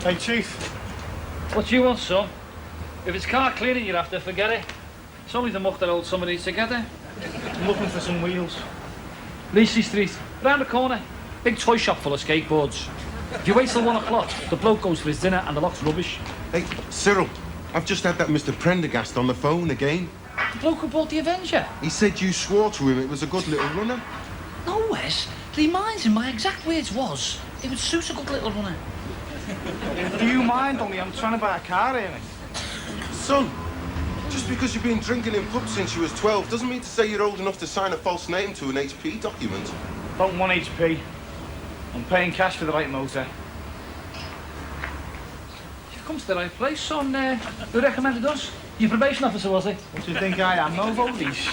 Hey, Chief. What do you want, son? If it's car cleaning you're after, forget it. It's only the muck that holds some of these together. I'm looking for some wheels. Leachy Street, round the corner. Big toy shop full of skateboards. If you wait till 1 o'clock, the bloke goes for his dinner and the lot's rubbish. Hey, Cyril, I've just had that Mr. Prendergast on the phone again. The bloke who bought the Avenger? He said you swore to him it was a good little runner. No, Wes. He minds him. My exact words was, it would suit a good little runner. Do you mind, only I'm trying to buy a car, Amy? Son, just because you've been drinking in pubs since you was 12 doesn't mean to say you're old enough to sign a false name to an HP document. Don't want HP. I'm paying cash for the right motor. You've come to the right place, son. Who recommended us? Your probation officer, was he? What do you think I am, Novo Leash?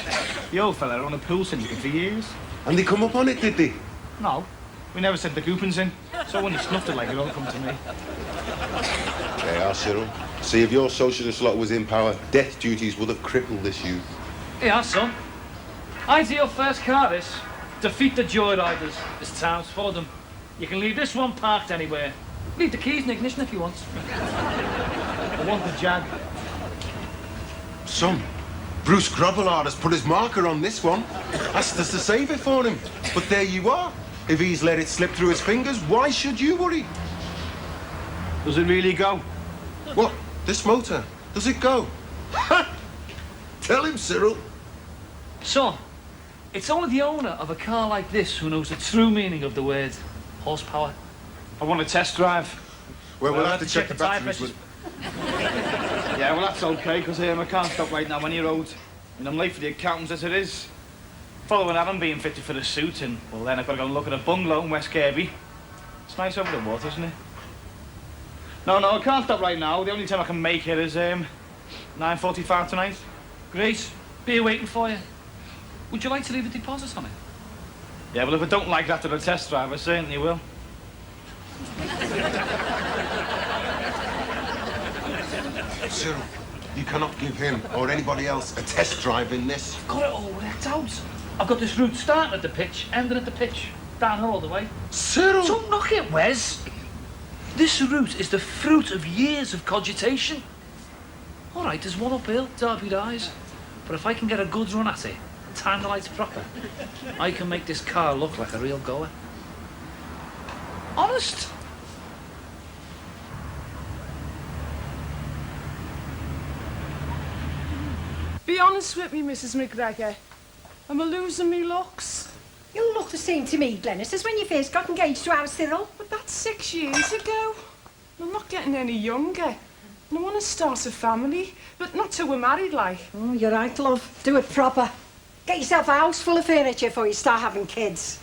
The old fella run a pool syndicate for years. And they come up on it, did they? No, we never sent the coupons in. So when you snuffed it like it don't come to me. They are, Cyril. See, if your socialist lot was in power, death duties would have crippled this youth. Yeah, son. Ideal first car, this. Defeat the joyriders. This town's full of them. You can leave this one parked anywhere. Leave the keys in the ignition if you want. I want the Jag. Son, Bruce Grobbelaar has put his marker on this one. Asked us to save it for him. But there you are. If he's let it slip through his fingers, why should you worry? Does it really go? What? This motor? Does it go? Tell him, Cyril. Son, it's only the owner of a car like this who knows the true meaning of the word horsepower. I want a test drive. Well, we'll have to check the batteries with... Yeah, well, that's okay, because I can't stop right now any road. And I'm late for the accountants as it is. Following Adam being fitted for the suit, and, well, then I've got to go and look at a bungalow in West Kirby. It's nice over the water, isn't it? No, I can't stop right now. The only time I can make it is 9:45 tonight. Great. Beer waiting for you. Would you like to leave a deposit on it? Yeah, well, if I don't like that to the test drive, I certainly will. Cyril, you cannot give him or anybody else a test drive in this. I've got it all worked out. I've got this route starting at the pitch, ending at the pitch. Downhill all the way. Cyril! Don't knock it, Wes. This route is the fruit of years of cogitation. All right, there's one uphill, Derby Rise. But if I can get a good run at it, time the lights proper, I can make this car look like a real goer. Honest. Be honest with me, Mrs. McGregor. Am I losing me looks? You look the same to me, Glenys, as when you first got engaged to our Cyril. But that's 6 years ago. I'm not getting any younger. And I want to start a family, but not till we're married, like. Oh, you're right, love. Do it proper. Get yourself a house full of furniture before you start having kids.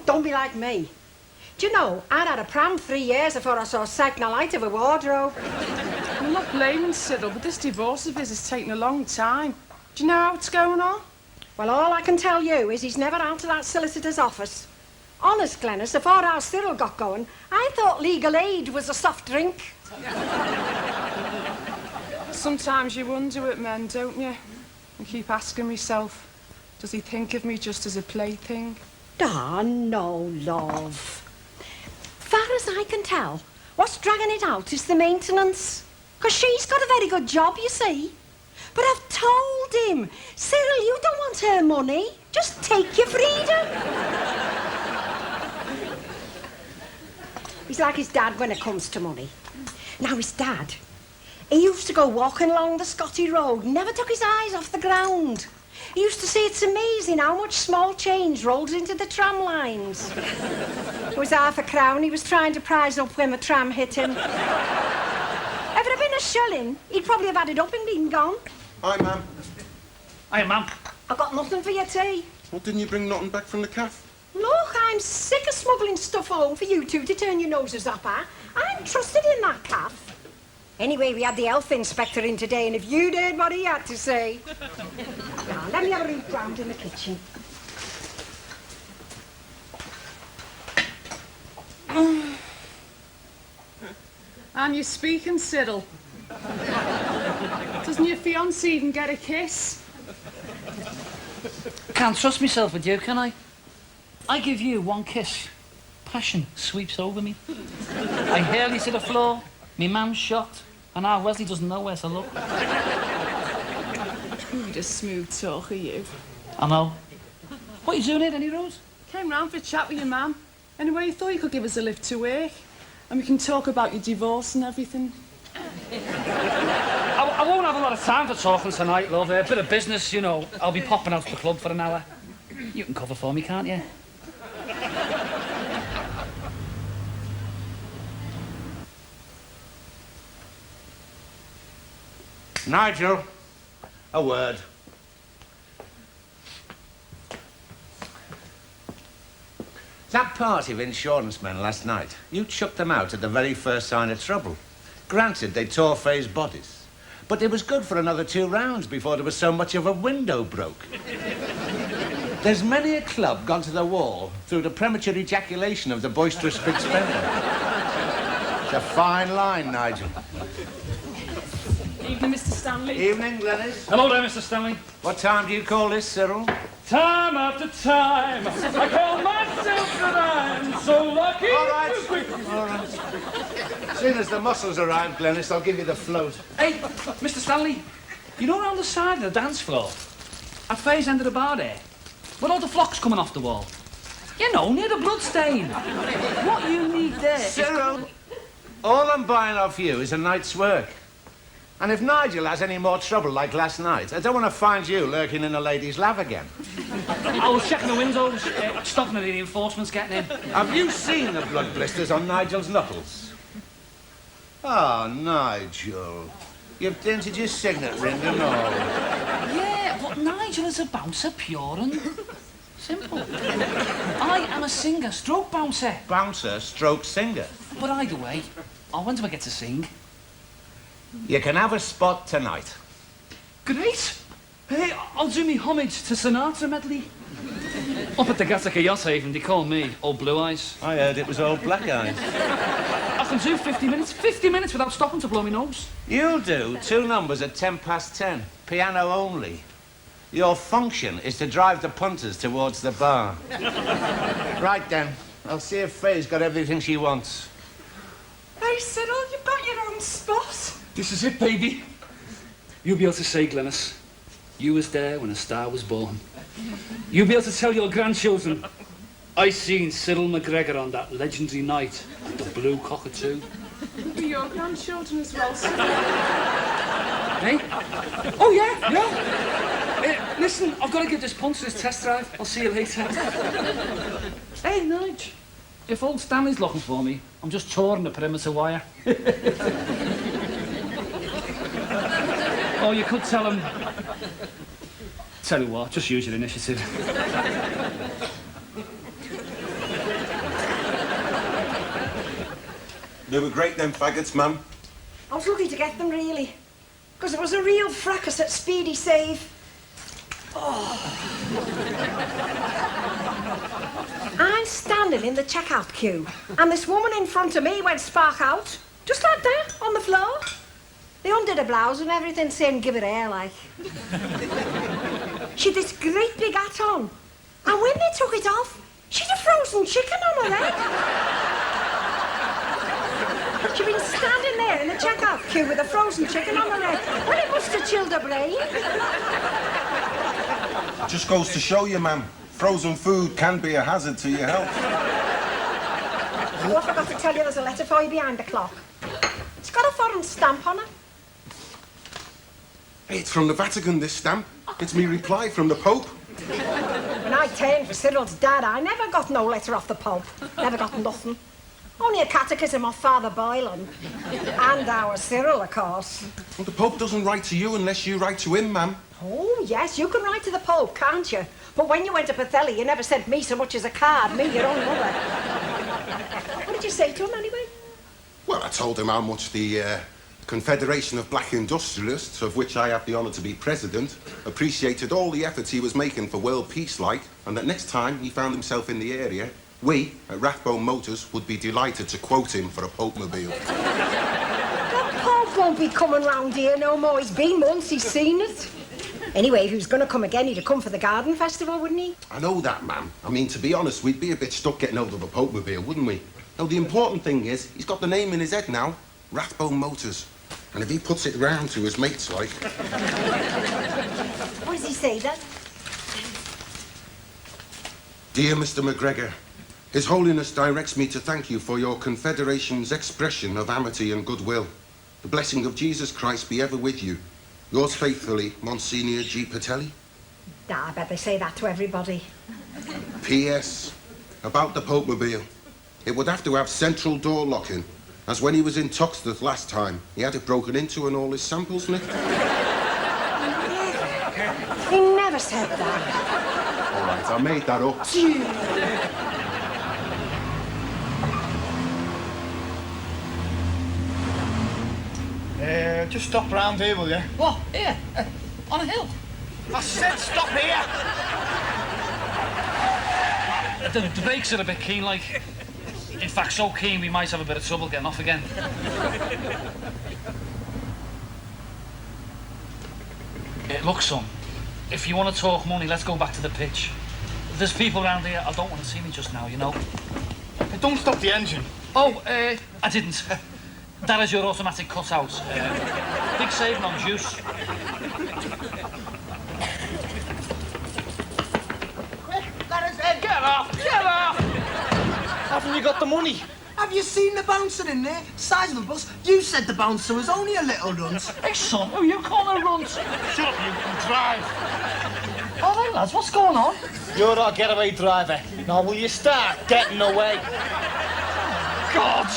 Don't be like me. Do you know, I'd had a pram 3 years before I saw a signal light of a wardrobe. I'm not blaming Cyril, but this divorce of his is taking a long time. Do you know how it's going on? Well, all I can tell you is he's never out of that solicitor's office. Honest, Glenys, before our Cyril got going, I thought legal aid was a soft drink. Sometimes you wonder with men, don't you? I keep asking myself, does he think of me just as a plaything? Ah, no, love. Far as I can tell, what's dragging it out is the maintenance. 'Cause she's got a very good job, you see. But I've told him, Cyril, you don't want her money. Just take your freedom. He's like his dad when it comes to money. Now, his dad, he used to go walking along the Scotty Road, never took his eyes off the ground. He used to say it's amazing how much small change rolls into the tram lines. It was £0.50 he was trying to prize up when the tram hit him. If it had been a shilling, he'd probably have had it up and been gone. Hi, ma'am. Hiya, ma'am. I've got nothing for your tea. Well, didn't you bring nothing back from the cafe? Look, I'm sick of smuggling stuff home for you two to turn your noses up at. I'm trusted in that calf. Anyway, we had the health inspector in today, and if you'd heard what he had to say... Now, let me have a look round in the kitchen. And you're speaking, Cyril. Doesn't your fiancé even get a kiss? Can't trust myself with you, can I? I give you one kiss. Passion sweeps over me. I hurl you to the floor. Me mum's shot, and now Wesley doesn't know where to look. You're a smooth talker, you. I know. What are you doing here, Danny Rose? Came round for a chat with your mum. Anyway, you thought you could give us a lift to work. And we can talk about your divorce and everything. I won't have a lot of time for talking tonight, love. A bit of business, you know. I'll be popping out to the club for an hour. You can cover for me, can't you? Nigel, a word. That party of insurance men last night, you chucked them out at the very first sign of trouble. Granted, they tore Faye's bodies, but it was good for another 2 rounds before there was so much of a window broke. There's many a club gone to the wall through the premature ejaculation of the boisterous big spender. It's a fine line, Nigel. Evening, Mr. Stanley. Evening, Glenys. Hello there, Mr. Stanley. What time do you call this, Cyril? Time after time, I call myself that I'm so lucky. All right. As soon as the muscles arrive, Glenys, I'll give you the float. Hey, Mr. Stanley, you know around the side of the dance floor, at Faye's end of the bar there, with all the flocks coming off the wall? You know, near the bloodstain. What you need there is... Cyril, all I'm buying off you is a night's work. And if Nigel has any more trouble like last night, I don't want to find you lurking in a lady's lap again. I was checking the windows, stopping the reinforcements getting in. Have you seen the blood blisters on Nigel's knuckles? Oh, Nigel. You've dented your signet ring and all. Yeah, but Nigel is a bouncer, pure and simple. I am a singer, stroke bouncer. Bouncer, stroke singer. But either way, when do I get to sing? You can have a spot tonight. Great. Hey, I'll do me homage to Sinatra medley. Up at the Gattaca Yacht Haven, they call me Old Blue Eyes. I heard it was Old Black Eyes. I can do 50 minutes without stopping to blow my nose. You'll do 2 numbers at 10:10, piano only. Your function is to drive the punters towards the bar. Right then, I'll see if Faye's got everything she wants. Hey, Cyril, you've got your own spot. This is it, baby. You'll be able to say, Glenys, you was there when a star was born. You'll be able to tell your grandchildren, I seen Cyril McGregor on that legendary night at the Blue Cockatoo. Be your grandchildren as well, Cyril. Hey? Oh, yeah. Listen, I've got to give this punter his test drive. I'll see you later. Hey, Nige. If old Stanley's looking for me, I'm just touring the perimeter wire. Oh, you could tell him... Tell you what, just use your initiative. They were great, them faggots, ma'am. I was lucky to get them, really. Because it was a real fracas at Speedy Save. I'm standing in the checkout queue, and this woman in front of me went spark out, just like that, on the floor. They undid her blouse and everything, saying give it air, like. She'd this great big hat on, and when they took it off, she'd a frozen chicken on her head. She'd been standing there in the checkout queue with a frozen chicken on her head. Well, it must have chilled her brain. Just goes to show you, ma'am, frozen food can be a hazard to your health. Oh, I forgot to tell you there's a letter for you behind the clock. It's got a foreign stamp on it. Hey, it's from the Vatican, this stamp. It's me reply from the Pope. When I turned for Cyril's dad, I never got no letter off the Pope. Never got nothing. Only a catechism off Father Boylan. And our Cyril, of course. Well, the Pope doesn't write to you unless you write to him, ma'am. Oh, yes, you can write to the Pope, can't you? But when you went to Pathelli, you never sent me so much as a card, me, your own mother. What did you say to him, anyway? Well, I told him how much the Confederation of Black Industrialists, of which I have the honour to be president, appreciated all the efforts he was making for world peace, like, and that next time he found himself in the area, we, at Rathbone Motors, would be delighted to quote him for a Pope-mobile. The Pope won't be coming round here no more. He's been once, he's seen it. Anyway, if he was going to come again, he'd have come for the garden festival, wouldn't he? I know that, ma'am. I mean, to be honest, we'd be a bit stuck getting hold of a Pope-mobile, wouldn't we? Now, the important thing is, he's got the name in his head now. Rathbone Motors. And if he puts it round to his mates, like... What does he say then? Dear Mr. McGregor, His Holiness directs me to thank you for your Confederation's expression of amity and goodwill. The blessing of Jesus Christ be ever with you. Yours faithfully, Monsignor G. Patelli. I bet they say that to everybody. P.S. About the Pope-mobile. It would have to have central door locking, as when he was in Toxteth last time, he had it broken into and all his samples nicked. He never said that. All right, I made that up. Just stop round here, will you? What? Here? On a hill? I said stop here! The brakes are a bit keen, like. In fact, so keen we might have a bit of trouble getting off again. Look, son, if you want to talk money, let's go back to the pitch. There's people around here I don't want to see me just now, you know. Hey, don't stop the engine. Oh, I didn't. That is your automatic cutout. Big saving on juice. Get off! Get off! Haven't you got the money? Have you seen the bouncer in there? Size of a bus. You said the bouncer was only a little runt. Hey, son, who are you calling a runt? Shut up, you can drive. All right, lads, what's going on? You're our getaway driver. Now, will you start getting away? God!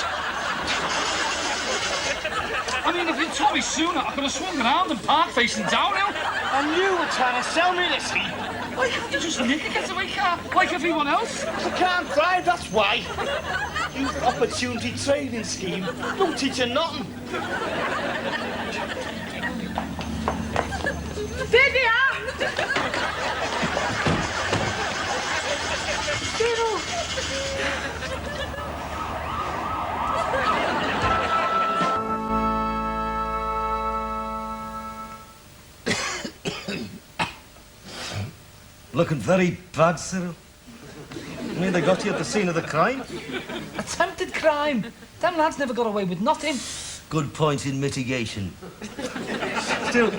I mean, if you'd told me sooner, I could have swung around and parked facing downhill. And you were trying to sell me this heat. Why can't you just nick a getaway car like everyone else? I can't drive, that's why. Youth opportunity training scheme. Don't teach you nothing. There they are! Looking very bad, Cyril. I mean, they got you at the scene of the crime. Attempted crime. Them lads never got away with nothing. Good point in mitigation. Still,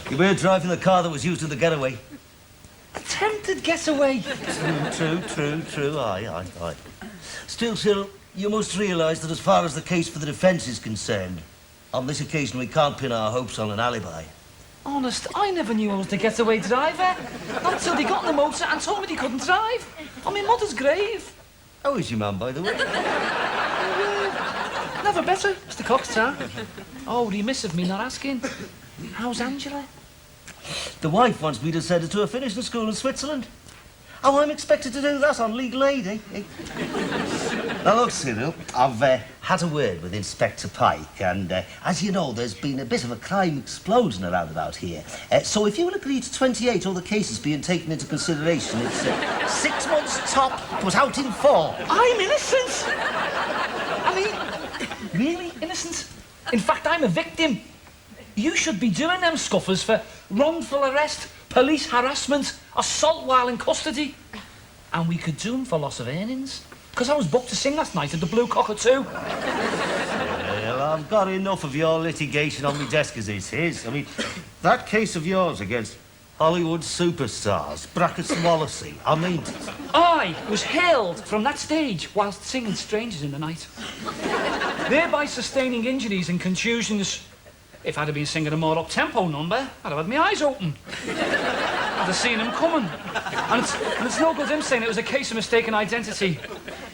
you were driving the car that was used in the getaway. Attempted getaway. True. Aye. Still, Cyril, you must realise that as far as the case for the defence is concerned, on this occasion we can't pin our hopes on an alibi. Honest, I never knew I was the getaway driver. Not until they got in the motor and told me they couldn't drive. On my mother's grave. How is your man, by the way? Never better, Mr. Coxstar. Oh, remiss of me not asking. How's Angela? The wife wants me to send her to a finishing school in Switzerland. Oh, I'm expected to do that on legal aid, eh? Now, look, Cyril, I've had a word with Inspector Pike, and as you know, there's been a bit of a crime explosion around about here. So if you will agree to 28 other cases being taken into consideration, it's 6 months top, put out in 4. I'm innocent! I mean, really innocent? In fact, I'm a victim. You should be doing them scuffers for wrongful arrest, police harassment, assault while in custody. And we could do them for loss of earnings. Because I was booked to sing last night at the Blue Cockatoo. Well, I've got enough of your litigation on my desk as it is. I mean, that case of yours against Hollywood superstars, brackets Wallacey, I mean... I was hailed from that stage whilst singing Strangers in the Night. Thereby sustaining injuries and contusions. If I'd have been singing a more up-tempo number, I'd have had my eyes open. I'd have seen him coming. And it's no good him saying it was a case of mistaken identity.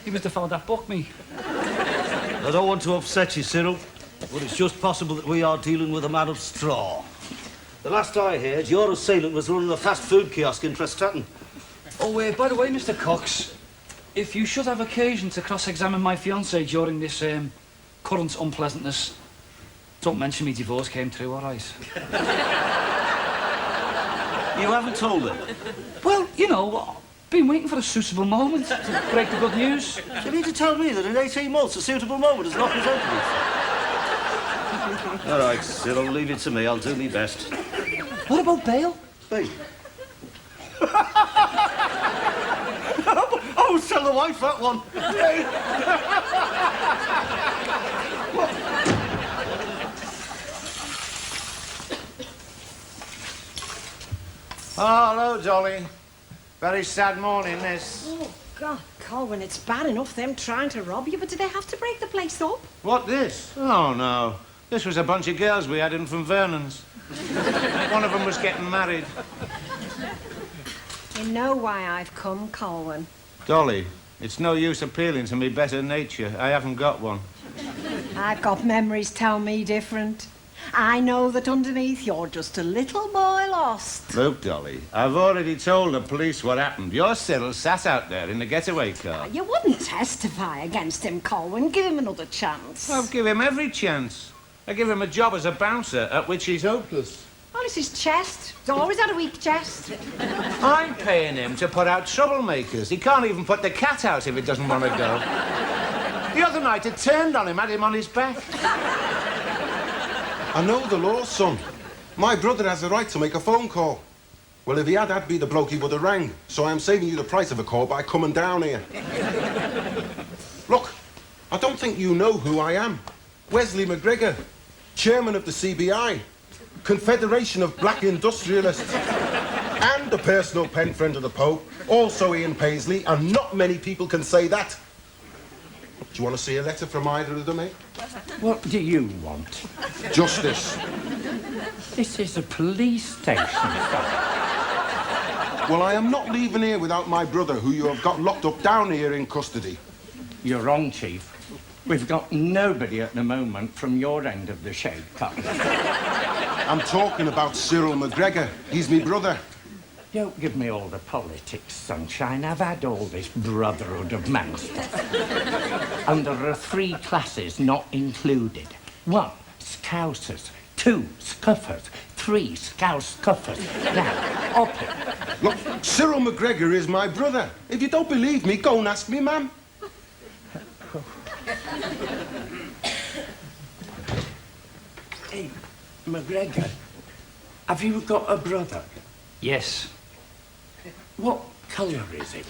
He was the fellow that booked me. I don't want to upset you, Cyril, but it's just possible that we are dealing with a man of straw. The last I heard, your assailant was running a fast food kiosk in Prestatyn. Oh, by the way, Mr. Cox, if you should have occasion to cross-examine my fiancée during this current unpleasantness, don't mention me divorce came through, all right? You haven't told her? Well, you know, been waiting for a suitable moment to break the good news. You need to tell me that in 18 months a suitable moment has not presented itself. All right, Cyril, leave it to me. I'll do my best. What about bail? Hey. Oh, tell the wife that one. Oh, hello, Dolly. Very sad morning, this. Oh, God, Colwyn, it's bad enough them trying to rob you, but do they have to break the place up? What, this? Oh, no. This was a bunch of girls we had in from Vernon's. One of them was getting married. You know why I've come, Colwyn. Dolly, it's no use appealing to me better nature. I haven't got one. I've got memories tell me different. I know that underneath you're just a little boy lost. Look, Dolly, I've already told the police what happened. Your Cyril sat out there in the getaway car. You wouldn't testify against him, Colwyn. Give him another chance. I'll give him every chance. I give him a job as a bouncer, at which he's hopeless. Well, it's his chest. He's always had a weak chest. I'm paying him to put out troublemakers. He can't even put the cat out if he doesn't want to go. The other night, it turned on him, had him on his back. I know the law, son. My brother has the right to make a phone call. Well, if he had, I'd be the bloke he would have rang. So I'm saving you the price of a call by coming down here. Look, I don't think you know who I am. Wesley McGregor, chairman of the CBI, Confederation of Black Industrialists, and a personal pen friend of the Pope, also Ian Paisley, and not many people can say that. Do you want to see a letter from either of them, eh? What do you want? Justice. This is a police station, sir. Well, I am not leaving here without my brother, who you have got locked up down here in custody. You're wrong, Chief. We've got nobody at the moment from your end of the shade, Captain. I'm talking about Cyril McGregor. He's me brother. Don't give me all the politics, sunshine. I've had all this brotherhood of man stuff. And there are 3 classes not included. 1, Scousers. 2, Scuffers. 3, Scouse Scuffers. Now, up it. Look, Cyril McGregor is my brother. If you don't believe me, go and ask me, ma'am. Hey, McGregor, have you got a brother? Yes. What colour is it?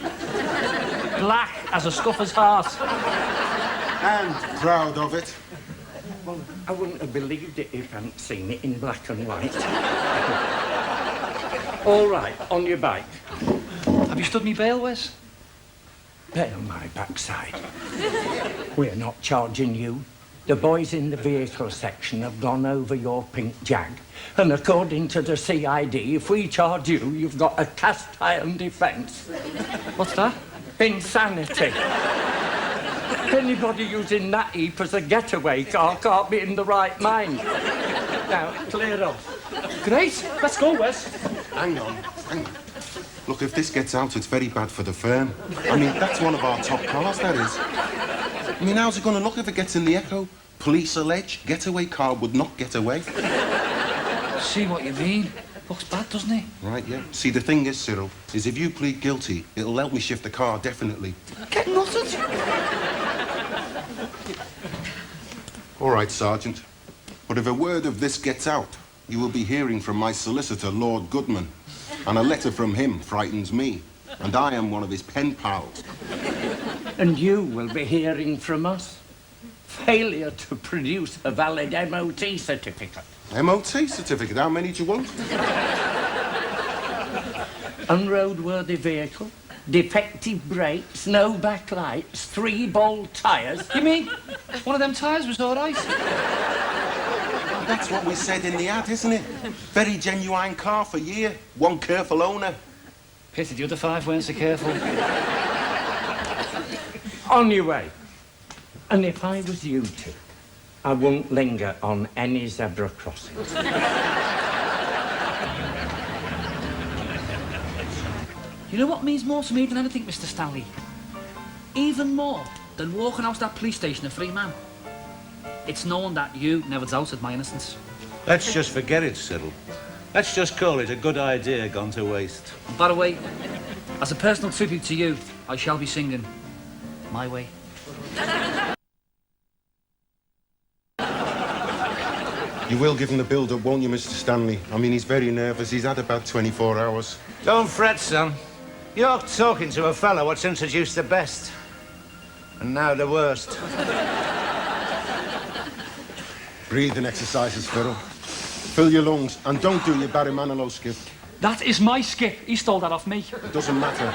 Black as a scuffer's heart. And proud of it. Well, I wouldn't have believed it if I hadn't seen it in black and white. All right, on your bike. Have you stood me bail, Wes? Bail my backside. We're not charging you. The boys in the vehicle section have gone over your pink Jag. And according to the CID, if we charge you, you've got a cast iron defence. What's that? Insanity. Anybody using that heap as a getaway car can't be in the right mind. Now, clear off. Great. Let's go, Wes. Hang on. Look, if this gets out, it's very bad for the firm. I mean, that's one of our top cars, that is. I mean, how's it going to look if it gets in the Echo? Police allege Getaway car would not get away. See what you mean. Looks bad, doesn't it? Right, yeah. See, the thing is, Cyril, is if you plead guilty, it'll help me shift the car, definitely. Get nutted. All right, Sergeant. But if a word of this gets out, you will be hearing from my solicitor, Lord Goodman. And a letter from him frightens me. And I am one of his pen pals. And you will be hearing from us. Failure to produce a valid MOT certificate. MOT certificate? How many do you want? Unroadworthy vehicle, defective brakes, no backlights, 3-ball tyres. You mean one of them tyres was all right? That's what we said in the ad, isn't it? Very genuine car for year, one careful owner. Pity the other 5 weren't so careful. On your way. And if I was you two, I wouldn't linger on any zebra crossings. You know what means more to me than anything, Mr. Stanley? Even more than walking out of that police station a free man. It's knowing that you never doubted my innocence. Let's just forget it, Cyril. Let's just call it a good idea gone to waste. And by the way, as a personal tribute to you, I shall be singing My Way. You will give him the build-up, won't you, Mr. Stanley? I mean, he's very nervous. He's had about 24 hours. Don't fret, son. You're talking to a fellow what's introduced the best. And now the worst. Breathing exercises, Phil. Fill your lungs and don't do your Barry Manilow skip. That is my skip. He stole that off me. It doesn't matter.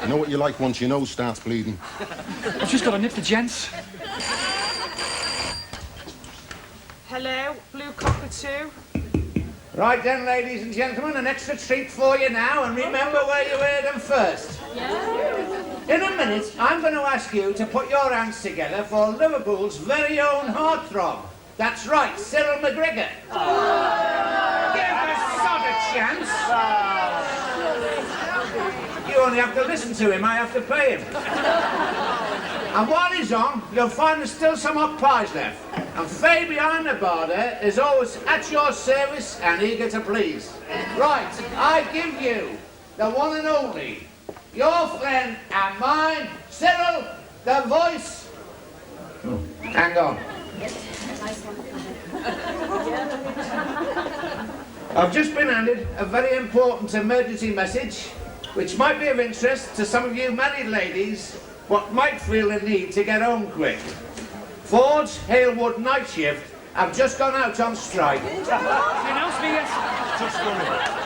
You know what you like once your nose starts bleeding. I've just got to nip the gents. Hello, blue cockatoo. Right then, ladies and gentlemen, an extra treat for you now, and remember where you heard them first. In a minute, I'm going to ask you to put your hands together for Liverpool's very own heartthrob. That's right, Cyril McGregor. Give the sod a chance. You only have to listen to him, I have to pay him. And while he's on, you'll find there's still some hot pies left. And Faye behind the bar there is always at your service and eager to please. Right, I give you the one and only, your friend and mine, Cyril, the voice. Hang on. I've just been handed a very important emergency message, which might be of interest to some of you married ladies, but might feel the need to get home quick. Ford's Halewood night shift have just gone out on strike. You announced me, yes? Just coming.